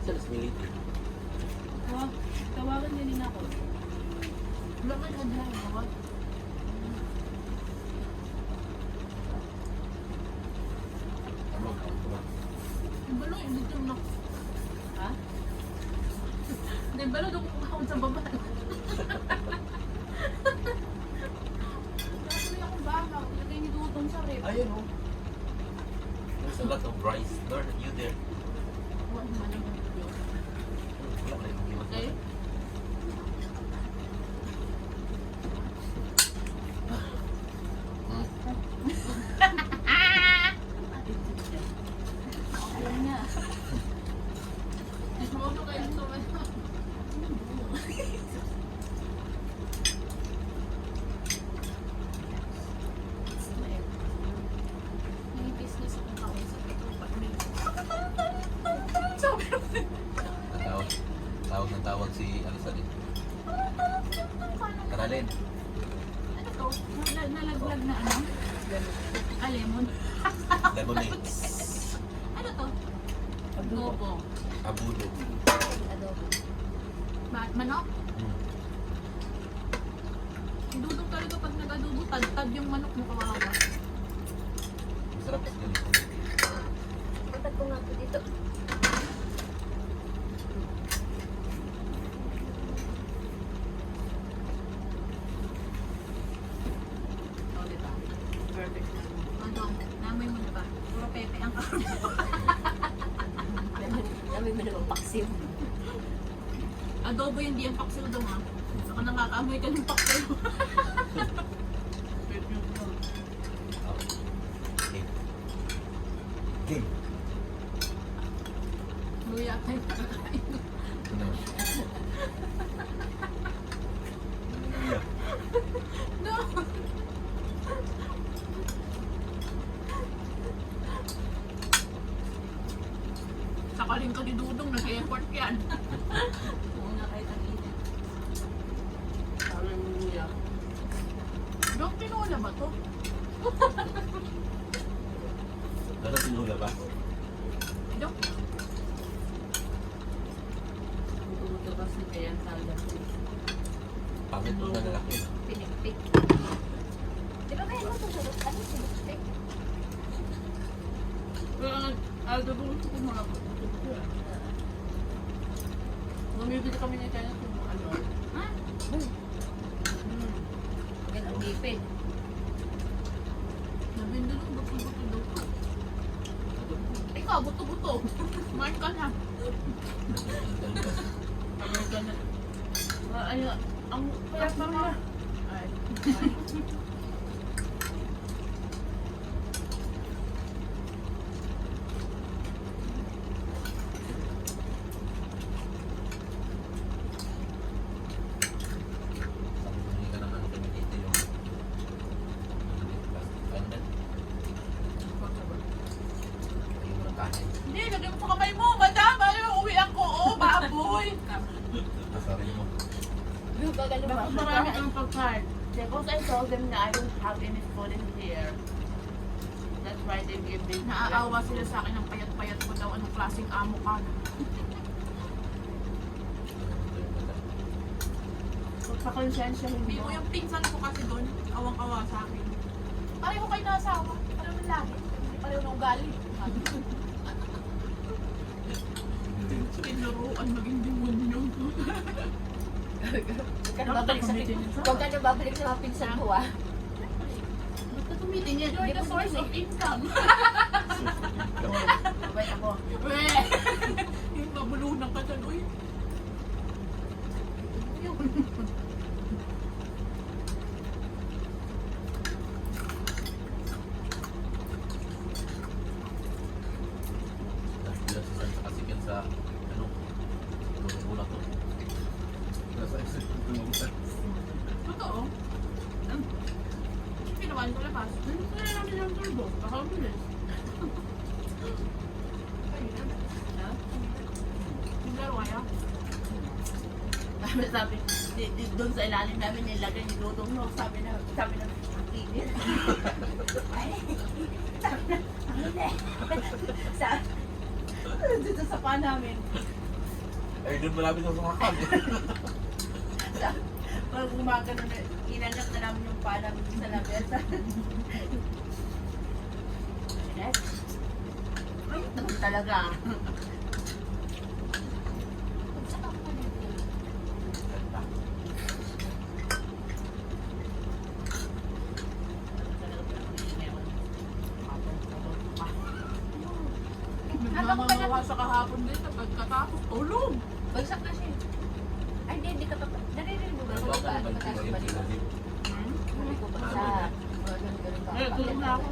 Sa Las Milite. Oh, tawagan din ako. Wala man hadlang ako. Balo, hindi ko na. Ha? Hindi, balo doon kung ako sa baba. Dami akong baka. Lagay ni Dudong sa rep. Ayun o. There's a lot of rice. There, you there. Wala naman yung video. Wala na yung iwan. Okay? Alam niya. Ano kayo ito? May business akong kausap ito. Sabi ko. Tawag si Alisan eh. Karalin. Ano to? Nalaglag na ano? Ah, lemon. Lemonade. Ano to? Adobo. Abudo. Adobo. Manok? Dudong talaga pag nag-adobo, tad-tad yung manok mo kawawa. Masarap kasi ganito. Patag ko nga po dito. Oh, diba? Perfect na. Ano? Namoy mo na ba? Puro pepe ang karoon. Dami mo naman paksiw. Adobo yung di ang paksiw daw ha. Saka nakakaamoy ka ng paksiw. Okay. King. Luya kayo nakakain. Ito naman. No! Sakaling ka ni Dudong, nag-effort yan. Oo nga kahit ang init. Parang luya. Dong, pinula ba to? Lalo sinula ba? Dong? Buto kasi kaya ang tawag ko. Pangit mo na lalaki. Pinikpik. Di ba kaya mo ito sa ano? Pinikpik? Adobo ko mga po. Bumibili kami na tayo ng ano. Ha? Yan ang bipid. Nabindi lang buto-buto daw ko. Ikaw, buto-buto. Kumain ka na. Kumain ka na. Ay, ang kaya pa nga. Ay. Hindi ka naman kami dito yung plastic pendant. Ayun mo ng kanin. Hindi, lagyan mo sa kamay mo. Madam, ayaw, uwi ako. Oh, baboy. Sorry mo. Gagano ba? Bakit marami kang pagkain? Because I told them na I don't have any food in here. That's why they give me. Naaawa sila sa akin ng payat-payat ko daw. Anong klaseng amo ka na? Pagpakonsensya Hindi mo yung pinsan ko kasi doon. Awang-awa sa akin. Pareho kayo na asawa. Pareho ng lagi. Hindi pareho ng ugali. Tinuruan maging demonyo. Huwag ka na babalik sa mga pinsan ko ah. Ba't ka tumitingin? You're the source of income. Wait ako. Weh! Yung mabulunan ka dyan, uy. Bilang si Sansa kasi yan sa ano, tulong to. Nasa exit tumubutan. Totoo. Pinawan ko labas. Ano na namin yung turbo? Baka bilis. Yung laro kaya? Sabi, doon sa ilalim namin nilagay ni Dudong no. Sabi na, ang init. Ay, sabi na, ang init. Sabi, dito sa paa namin. Eh, doon malapit sa sumakan eh. Pag umaga na, inanap na namin yung paa namin sa lamesa. Ay, naman talaga. Nagmamawa sa kahapon din na pagkatapos tulog. Bagsak na siya. Ay, hindi ka pa. Naririnig mo ba? Ano ba ako naman Mataas yung ba dito? sinadip? Hindi ko bagsak. Ganun ba? Eh, tulog na ako.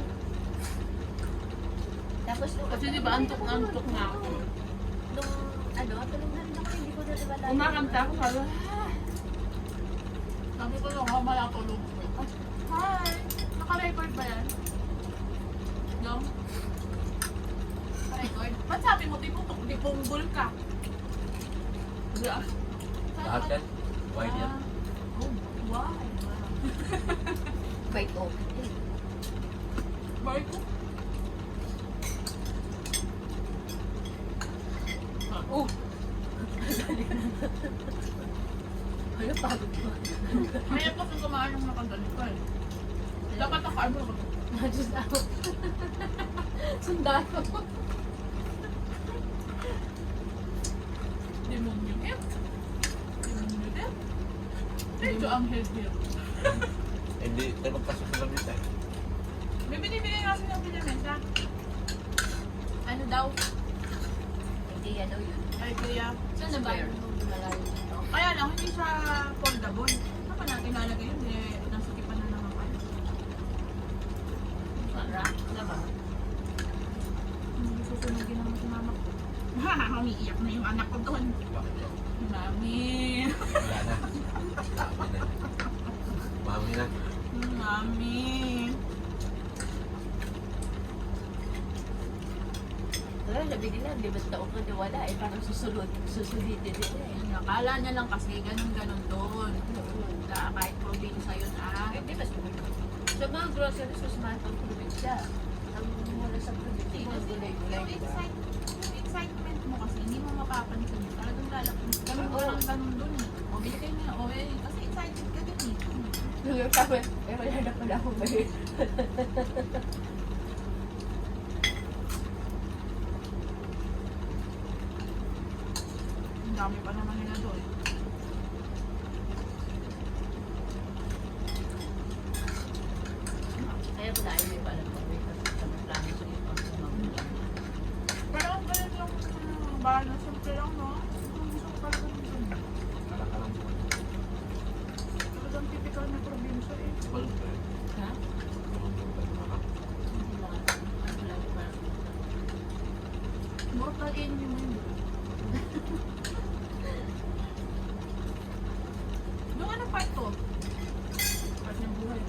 Tapos nung Kasi di ba antok na ako. Nung tulog na rin ako, hindi ko na diba lagi. Kumakanta ako, sabi, sabi ko lang, mamaya tulog. Hi! Naka-record ba yan? No? Naka-record? Ba't sabi mo, tipunggol ka? Yeah. Lahat yan? White yan? Oh, why? Bite off. Bye ko. Oh, Ano pagod mo? mayroon kasi kumain ng nakagalipa eh. Dapat naka-ano ko. Diyos ako. Sundalo. Demonyo hip. Demonyo din. Medyo ang healthy. Hindi, tayo magpasok sa labis eh. May binibigay nga sila ng pinamenta. Ano daw? Hindi yan yun. Ay, kaya. Saan na ba? Malayo dito. Kaya lang, hindi siya foldable. Saan pa natin lalagay yun? Eh, nasa kipan na naman kayo. Para? Ano ba? Hindi susunogin naman si mama ko. Ha, umiiyak na yung anak ko doon. Bakit yun? Mami. Wala na. Mami na. Mami na. Mami. Wala, sabi nila, 5 taon ka na wala. Eh, parang susulitin nila eh. Akala niya lang kasi ganun-ganun doon. Kahit probinsya yun Hindi, mas sa mga groceries, mas mahal pang probinsya. Ang mula sa probinsya, mas gulay-gulay, di ba? Yung excitement mo kasi hindi mo mapapansin. Talagang lalaki. Ganun ko lang ganun doon eh. O bigay niya. O eh, kasi excited ka din eh. Sabi, wala na pala akong balik. Ang dami pa naman nila doon. Kaya ko na ayaw pala ng balik. Sa mga plano ko yung pagsumamulan. Pero ang galing yung bahala. Siyempre lang no. Ang gusto ko talaga dun. Kalakalang buwan. Talagang typical na probinsya eh. Balong ba yun? Ha? Balong ba yun? Baka. Hindi lang. Ano lang yung parang Mortal enemy mo yun. Yung ano part to? Part ng buhay.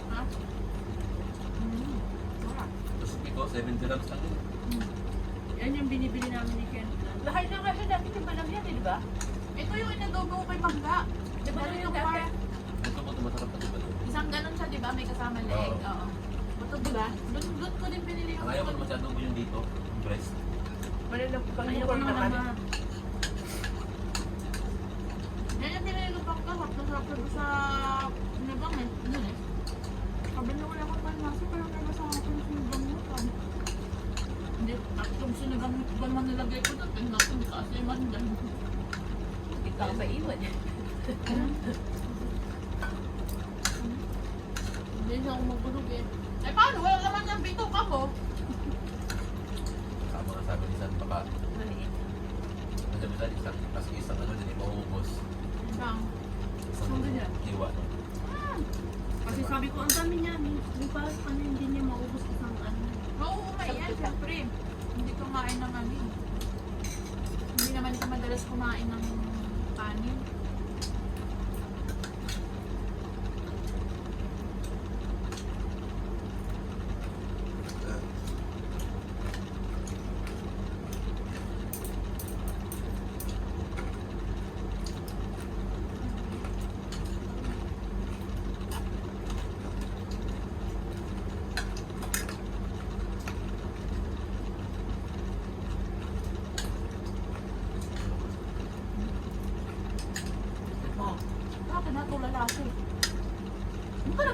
Ha? Wala. Tapos ikaw, 70 grams lang yun. Yan yung binibili namin ni Ken. Mahal na kasi dati yung malam yan, di ba? Ito yung inadobo ko kay Mangga. Di ba Ano yung yung dati? part? Ito mo, masarap na diba ito? Isang ganun siya, di ba? May kasama leg. Oo. Oo. Ito, di ba? Doon ko din pinili yung Ang ayaw ko naman sa adobo yung dito, yung breast. Malalap pang Ayoko naman naman. Yan yung pinili ko pang kahap. Nasarap na doon sa sinigang eh. Yun eh. Sabi na wala kang panlasa pero nagkasama ko yung sinigang mo. Hindi, tatlong sinigang mo ba naman nilagay ko doon? Tingnan ko, kasi man dyan. Hindi ka maiwan. Hindi siya ako magulog eh. Eh paano? Wala naman yung bito ka ko. Tama nga sabi ni San, baka Maliit. sabi sa isang, kasi isang ano din, mauubos. Isang. Isang Ano yan? hiwa. No? Kasi sabi ko, ang dami niya. Yung parang ano, hindi niya maubos isang ano. Oo, may yan, syempre. Hindi kumain ng ano. Hindi naman ito madalas kumain ng kanin.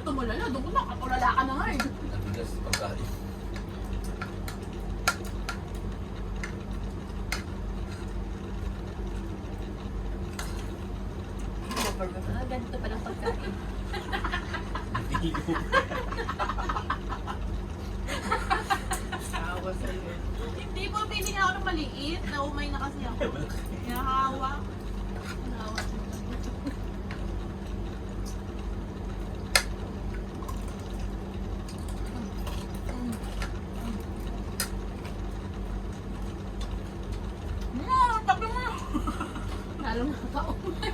tumulala. Doon ko na, katulala ka na nga eh. Nabigas pagkain. Ganito palang pagkain. Hindi ko. Awa sa'yo. Hindi po, piling ako ng maliit. Naumay na kasi ako. Nahawa. Awa sa'yo. Tabi mo. Lalong nakakaumay.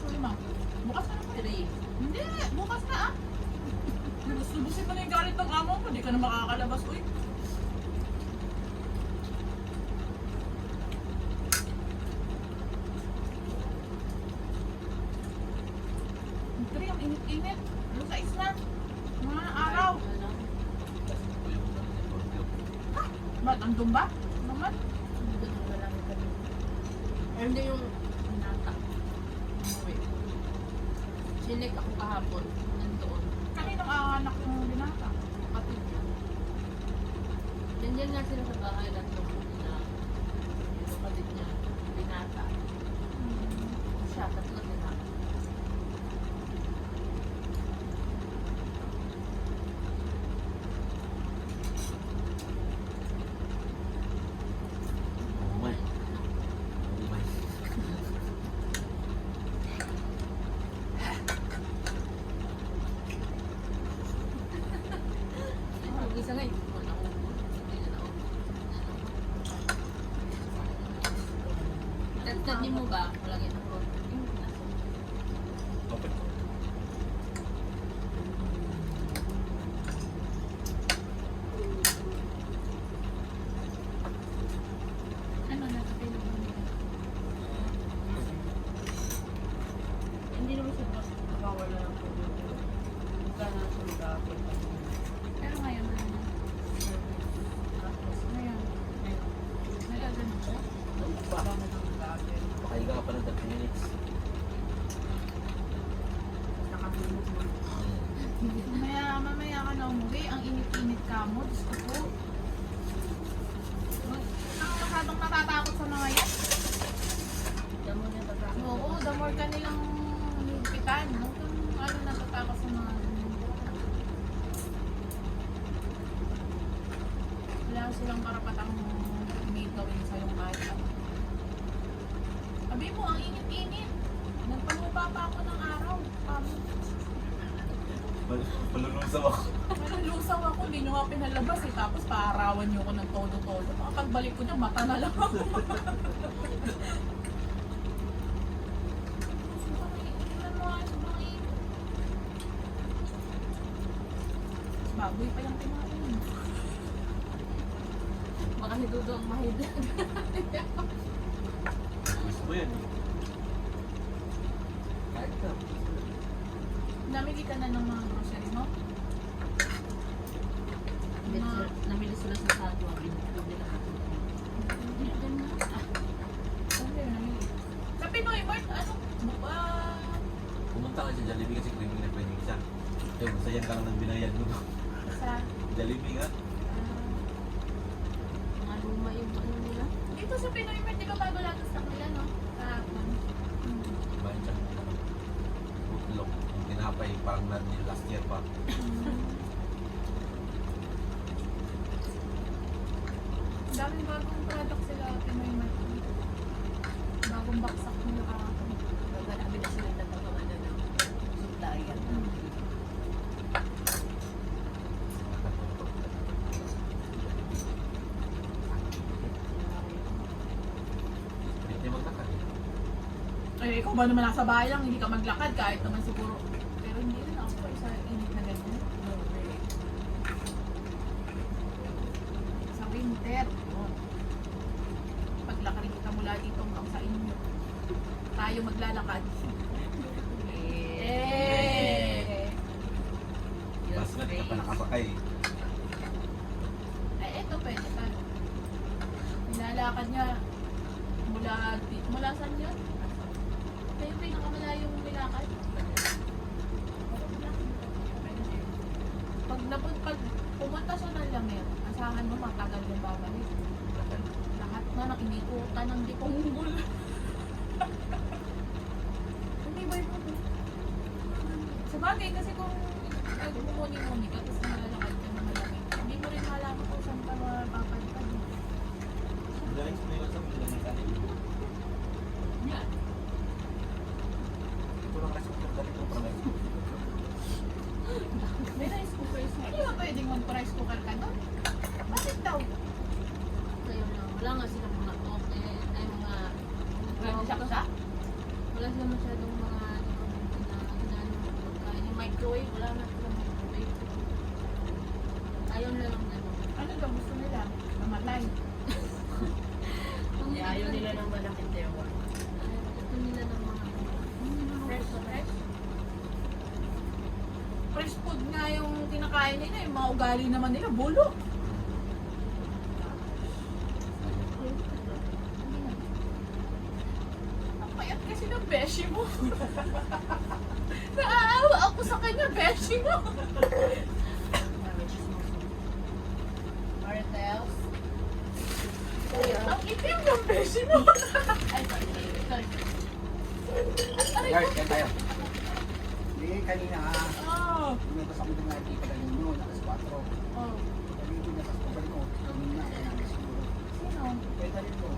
Sorry ma. Bukas ka na po. 3. Hindi, bukas na ah. Lubusin mo na yung galit ng amo ko. Hindi ka na makakalabas. Uy. Pero yung init-init. Ano sa isla? Mga araw. Kasi ko yung Scorpio. Ba't? Andun ba? Naman? Hindi yung nata. Umuwi. Sinik ako kahapon. Nandoon. Kaninang anak yung binata? Kapatid niya. Nandiyan nga sila sa bahay na na yung kapatid niya. Binata. Siya, tatlo sila. Umay. Umay. Yung isa nga, hindi ko na ako. Hindi na ako. Tatad mo ba? Walang yun ako. Okay. Ano na sa Pilipinas? Hindi naman siya nakawala ng pagkakas. Magkana siya mag-aapit. Pero ngayon na. Tapos, Ngayon. Nagagano siya? parang mag-aapit. Makahiga ka pa ng 30 minutes. Nakatulog mo. Mamaya ka na umuwi. Ang init-init ka mo. Diyos ko po. Ang masyadong natatakot sa mga yan. Damo niya tatakot. Oo, the more ka nilang higpitan. Huwag kang natatakot sa mga wala silang karapatang may gawin sa'yo kahit ano. Sabi mo, ang init-init. Nagpalupa pa ako ng araw. Malulusaw ako. Malulusaw ako, hindi nyo nga pinalabas eh. Tapos paarawan nyo ako ng todo-todo. Pagbalik ko niya, mata na lang ako. Tingnan mo nga, sobrang init. Baboy pa yung kinain. Baka ni Dudo ang mahida. Gusto mo yan. Kahit ka. Namili ka na ng mga grocery mo? Namili sila sa Sadwa. Hindi na ako. Sa Pinoy Mart, ano? Pumunta ka sa Jollibee kasi creamy na pwede isa. Yung sayang ka lang ng binayad mo. Sa Jollibee nga. Mga luma yung ano nila. dito sa Pinoy Mart, di ba bago lahat sa kanila, no? Kahapon. Bayan siya. Butlok. Yung tinapay parang last year pa. Daming bagong product sila Pinoy Mart. Bagong baksak nila kahapon. Marami na sila tatawag ano ng supplier. Hindi magtakad. Eh, ikaw ba naman nasa bahay lang, hindi ka maglakad kahit naman siguro. Pero hindi rin ako po sa init na ganyan. Sa winter, paglakarin kita mula dito hanggang sa inyo. Tayo maglalakad. Eh! Mas nga di ka pa nakasakay. Eh, eto pwede tayo. Nilalakad niya mula saan yun? Kayo pinakamalayong nilakad. Pag pumunta siya ng Lamir, asahan mo matagal yung babalik. Lahat na nakibikutan ng diponggol. Hindi ba yun? Sa bagay kasi kung nagmumuni-muni ka tapos nalalakad ka na malamig, hindi mo rin malaman kung saan ka mapapalitan. Dahil sa mga kasama, hindi naman kanin. Yan. Ito lang rice cooker, dali ko para rice cooker. May rice cooker. Hindi ba pwedeng mag-rice cooker ka doon? Bakit daw? Ngayon lang, wala nga silang mga oven, ay mga... Wala silang masyadong mga yung microwave, wala na silang microwave. Ayaw nila lang gano'n. Ano daw gusto nila? Mamatay. Ayaw nila ng malaking dewa. Ito nila ng mga Fresh na fresh? Fresh food nga yung kinakain nila. Yung mga ugali naman nila, bulo. Ang payat kasi ng beshi mo. Naaawa ako sa kanya, beshi mo. Martels. Ang itim ng beshi mo. Ay, sorry. Yard, yan tayo. Hindi, kanina Oh. lumabas ako ng nakikita na ninyo, nakas 4. Oh. Sabi ko, nakas ko pa rin ako. Sabi na, kaya nakas siguro. Sino? Kaya tayo ko.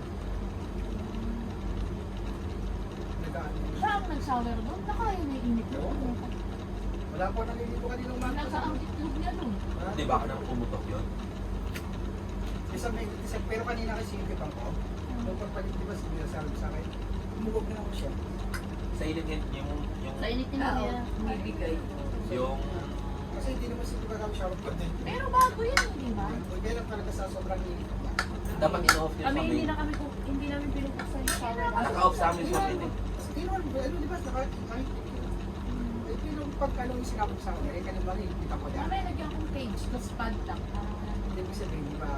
Nag-ano. Siya ang nag-shower doon. Nakaya na init doon. Wala po nalilito kanina umaga. Nasa ang itlog niya doon. Ha? Di ba ako nang pumutok yun? Pero kanina kasi yung kipang ko. Nung pagpalit, di ba, sinasabi sa akin, umugog na ako siya. Sa init yung Sa init nila nila. Bibigay. yung Kasi hindi naman sila kami shower pa din. Pero bago yan, di ba? Kaya lang talaga sa sobrang init niya. dapat in-off yun sa Kami main. hindi namin pinupuksan yung shower. Naka-off sa amin sa main eh. Pero ano, di ba, kahit pero pag anong sinabog sa akin, kanina rin, kita ko yan. Mamaya lagyan kong page, tapos padlock. Hindi mo sabihin, di ba,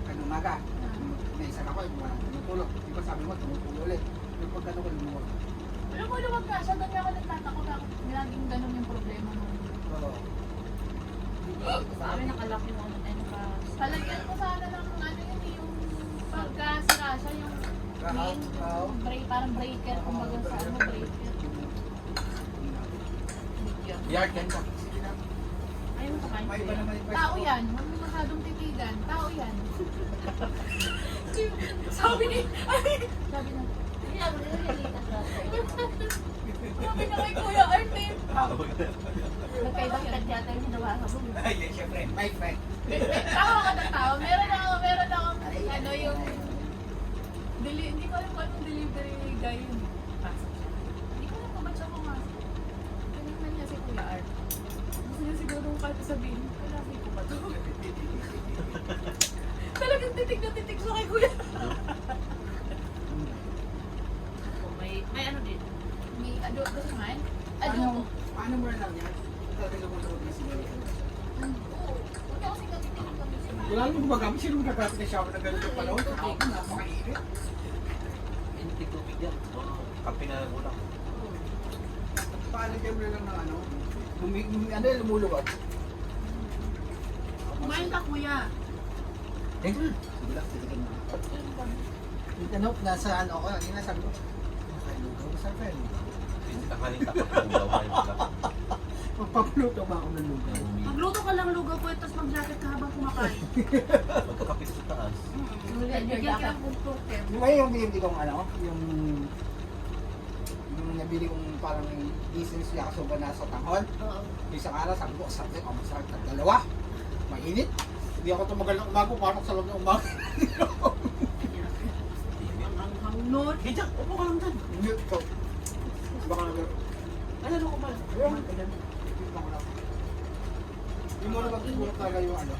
kanong maga, may isa ako, walang tumutulog. Di ba sabi mo, tumutulog ulit. Yung pag ano ko, lumuwag. Alam mo, luwag ka siya. Doon nga ako nagtatako na laging ganun yung problema mo. Oo. Sa amin nakalak yung ano ka. Talagyan ko sana ng ano yun, yung pagkasira siya, yung main, parang breaker, kumbaga sa ano, breaker. Yard, yan ka. Ayaw mo kakain May iba sila. naman yung Tao yan, huwag mo masyadong titigan. Tao yan. Sabi ni, sabi na, Hindi ako nililitas lahat. sabi na kay Kuya Artin. Magkaibang kat yata yung ginawa sa mo. Ay, syempre, may friend. Tawa ka ng tao. Meron ako, ano yung, hindi ko alam kung anong delivery guy yun. Pasok siya. Hindi ko alam kung ba't siya pumasok. Tinignan niya si Kuya Art. Gusto niya siguro kahit sabihin, kalabi ko ba ito? Talagang titig na titig siya kay Kuya. May ano din. May adobo kasi man. Ano, Adobo. paano mo na lang yan? Talaga lumulog na siya. Oo. Huwag niya kasi katitingin kami si Wala naman gumagamit. Sino magagamit na shower na ganito pa noon? Ako, napakainit. Hindi tubig yan. Kape na ulang. Paalagyan mo na lang ng ano, lumuluwag. Kumain ka kuya. Eh, sige lang, titikin mo. Yung ano, nasa ano ko, yung nasabi ko, makailugaw sa friend. Hindi takaling takot ng ulaw kayo. Magpapuluto ba ako ng lugaw? Magluto ka lang lugaw ko tapos mag-jacket ka habang kumakain. Magkakapit sa taas. Bigyan ka ng cooker. Yung ngayon yung binibili kong ano, yung nabili kong parang business yakisoba na sa tanghon. Oo. Yung isang araw, sabi ko, sakit, masakit ng dalawa. Mainit. Hindi ako tumagal ng umago, parang sa loob ng umago. Ang hangnot. Hey, Jack, upo ka lang dyan. Hindi, ikaw. Baka nag- Ano ko ba? Ayun. Yung muna mag-tulog talaga yung ano.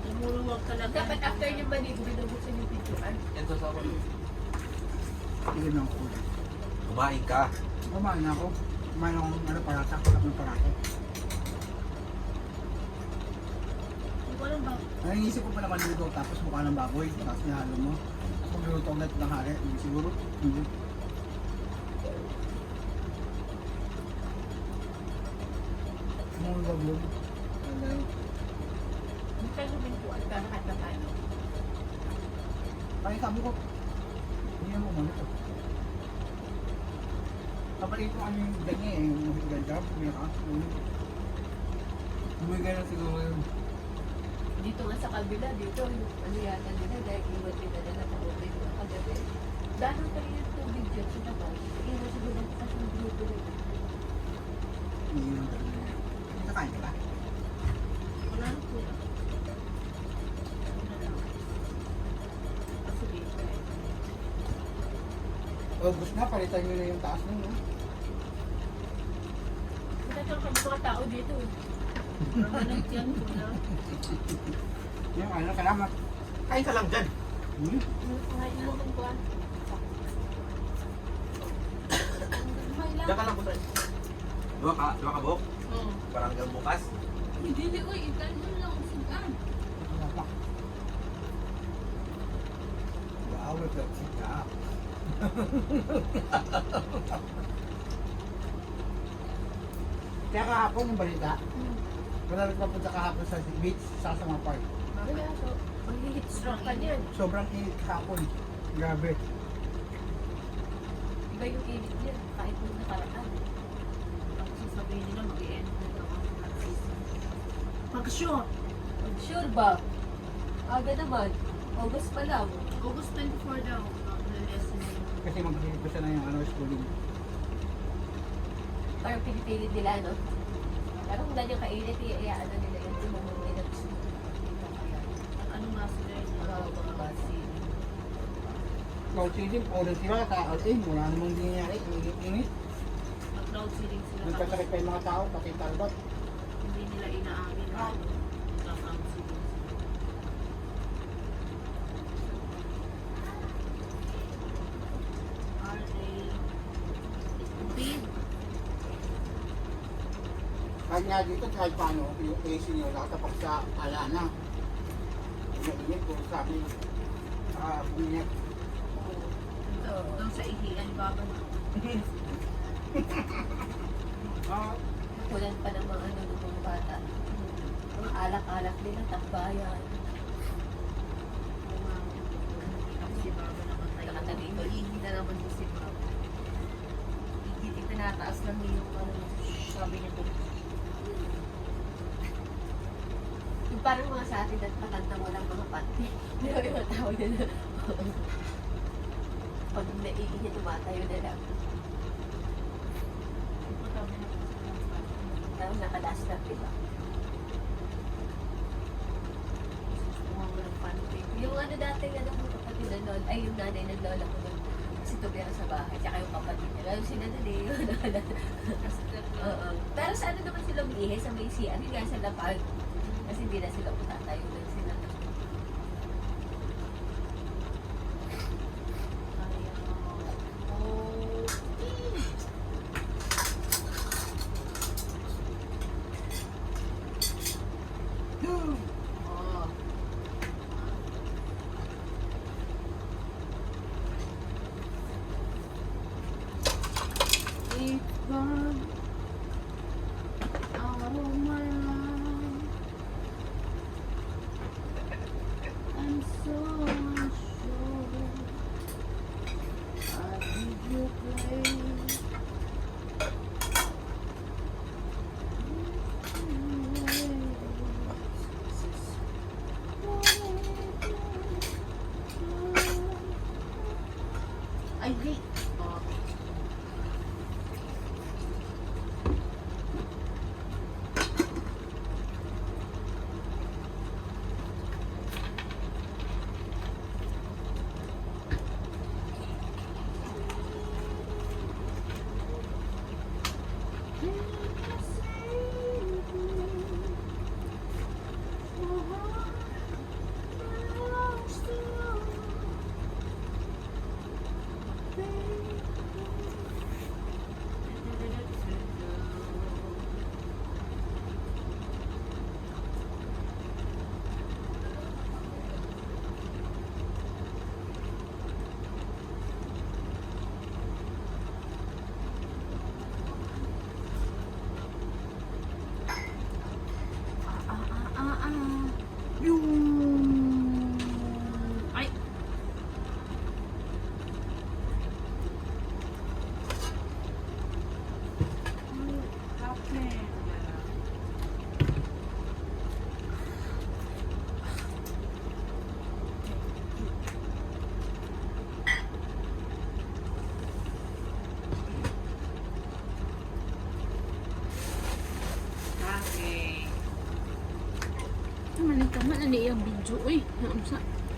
Lumuluwag talaga. Dapat after niyo ba dito, binubuksan yung picture? Yan sa sawa. Tigil na ako. Kumain ka. Kumain na ako. Kumain ako ng ano, parata. Sarap ng parata. Hindi ko alam ba. Nangingisip ko pa naman lugaw tapos mukha ng baboy. Tapos nihalo mo. Tapos magluluto ulit ng hari. Siguro. Hindi. Mga gabon. Hindi kayo lumintuan ka kahit na tayo. Kaya sabi ko, hindi na mo muna ito. Kapag ito ano yung ganyan eh, yung higay job, may bumigay na siguro yun. Dito nga sa kabila, dito, yung ano yata nila, dahil iwan nila na nakapagay ko kagabi. Dahil tayo yung tubig dyan sa labas. Iwan siguro ng bukas yung grupo nila. Hindi naman talaga. Nakain ka ba? Wala na po. Kasi dito eh. August na, palitan nyo na yung taas nun, no? Nagkakaroon kami mga tao dito eh. Permanent yan po na. Yung ano, salamat. Kain ka lang dyan. Kahit mo kung kuhan. Diyan ka lang po tayo. Dua ka buhok. Oo. Parang hanggang bukas. Hindi ko, ikan mo lang usugan. Wala pa. Wow, reflection ka. Kaya kahapon yung balita, wala rin papunta kahapon sa beach, sa mga park. Wala, so, mag-hit stroke ka niyan. Sobrang init kahapon. Grabe. Iba yung init niya, kahit nung nakaraan. Tapos sasabihin nila mag-i-end na daw ang flat season. Mag-sure. Sure ba? Aga naman. August pa lang. August 24 daw. Lesson na yun. Kasi mag-hihip siya na yung ano, schooling. Parang pinipilit nila, no? Parang kung ganyan kainit, ano nila yun, tumumong nila. Ano nga sila yun? Cloud seeding, order sila sa LA, wala namang hindi nangyari, init. Mag-cloud seeding sila. Nagkasakit pa yung mga tao, pati talbot. Hindi nila inaamin na mag-cloud seeding sila. RA. Big. Kahit nga dito, kahit paano, yung AC nyo nakatapak sa alana. Init kung sabi, bunyag. Doon sa ihian, baba na. Kulan pa ng mga ano ng mga bata. Mga alak-alak nila, takbayan. Si Baba naman tayo. Nakatagay ko, ihi na naman ko si Baba. Hindi tinataas lang niya yung ano, sabi niya ko. Yung parang mga sa atin at matandang walang mga pati. Hindi ko yung tawag nila. Pag naiihi, tumatayo na lang. Tapos nakadaas na, diba? Yung ano dati nga ng mga kapatid na lola, ay yung nanay ng lola ko doon. Kasi tumira sa bahay, tsaka yung kapatid nila. Yung sinanali yun. Oo. Pero sa ano naman sila umiihi sa may CR, hindi nga sa lapag. Kasi hindi na sila utatayo doon sila. Oh. It's gone out of my life. I'm so unsure. I give you place. Naman na iyang video. Uy, naamsa.